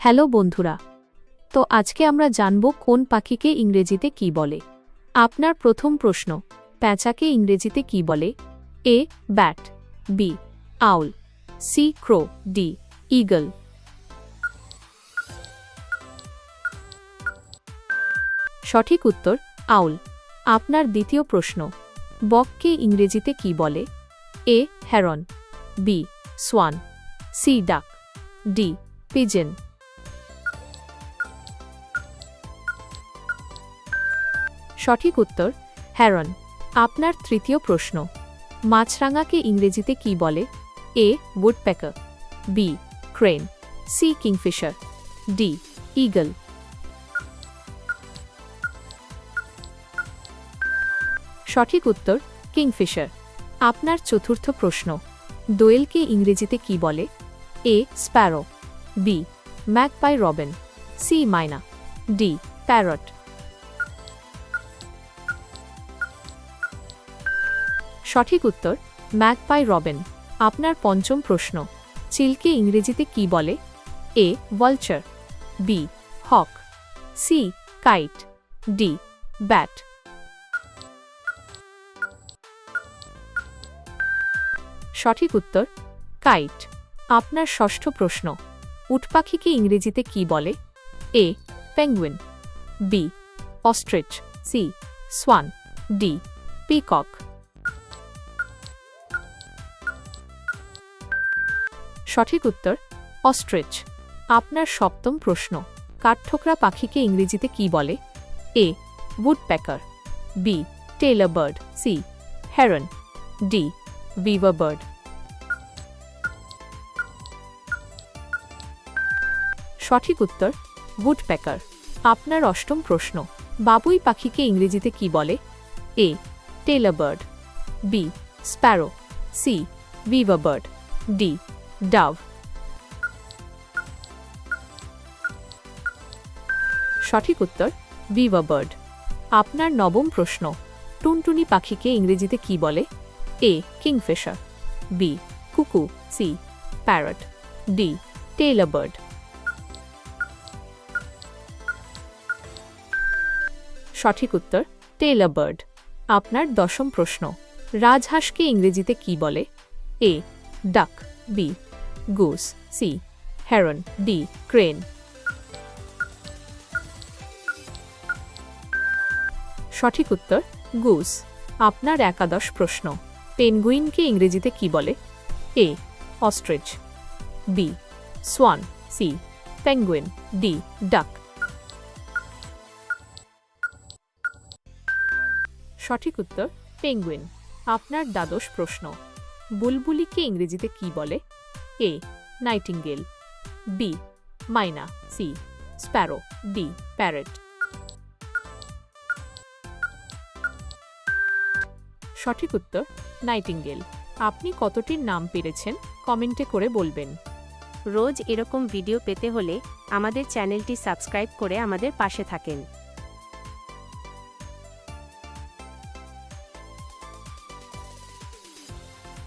Hello বন্ধুরা, তো আজকে আমরা জানব কোন পাখিকে ইংরেজিতে কি বলে। আপনার প্রথম প্রশ্ন, প্যাঁচাকে ইংরেজিতে কি বলে? এ ব্যাট, বি আউল, সি ক্রো, ডি ঈগল। সঠিক উত্তর আউল। আপনার দ্বিতীয় প্রশ্ন, বককে ইংরেজিতে কি বলে? এ হেরন, বি সোয়ান, সি ডাক, ডি পিজেন। সঠিক উত্তর হেরন। আপনার তৃতীয় প্রশ্ন, মাছরাঙাকে ইংরেজিতে কি বলে? A woodpecker, B crane, C kingfisher, D eagle. সঠিক উত্তর কিংফিশার। আপনার চতুর্থ প্রশ্ন, দোয়েলকে ইংরেজিতে কি বলে? A sparrow, B magpie robin, C myna, D parrot. সঠিক উত্তর ম্যাগপাই রবিন। আপনার পঞ্চম প্রশ্ন, চিলকে ইংরেজিতে কি বলে? এ ভালচার, বি হক, সি কাইট, ডি ব্যাট। সঠিক উত্তর কাইট। আপনার ষষ্ঠ প্রশ্ন, উটপাখিকে ইংরেজিতে কি বলে? A penguin, B ostrich, C swan, D peacock. সঠিক উত্তর অস্ট্রিচ। আপনার সপ্তম প্রশ্ন, কাঠঠোকরা পাখিকে ইংরেজিতে কি বলে? A woodpecker, B tailor bird, C heron, D weaver bird. সঠিক উত্তর উডপেকার। আপনার অষ্টম প্রশ্ন, বাবুই পাখিকে ইংরেজিতে কি বলে? A tailor bird, B sparrow, C weaver bird, D dove. সঠিক উত্তর বিভার বার্ড। আপনার নবম প্রশ্ন, টুনটুনি পাখিকে ইংরেজিতে কি বলে? A kingfisher, B cuckoo, C parrot, D tailor bird. সঠিক উত্তর টেইলর বার্ড। আপনার দশম প্রশ্ন, রাজহাঁসকে ইংরেজিতে কি বলে? A duck, B goose, C heron, D crane. সঠিক উত্তর গুস। আপনার একাদশ প্রশ্ন, পেঙ্গুইনকে ইংরেজিতে কি বলে? A ostrich, B swan, C penguin, D duck. সঠিক উত্তর পেঙ্গুইন। আপনার দ্বাদশ প্রশ্ন, বুলবুলিকে ইংরেজিতে কি বলে? A nightingale, B Maina, C Sparrow, D parrot. সঠিক উত্তর নাইটিঙ্গেল। আপনি কতটির নাম পেরেছেন কমেন্টে করে বলবেন। রোজ এরকম ভিডিও পেতে হলে আমাদের চ্যানেলটি সাবস্ক্রাইব করে আমাদের পাশে থাকেন।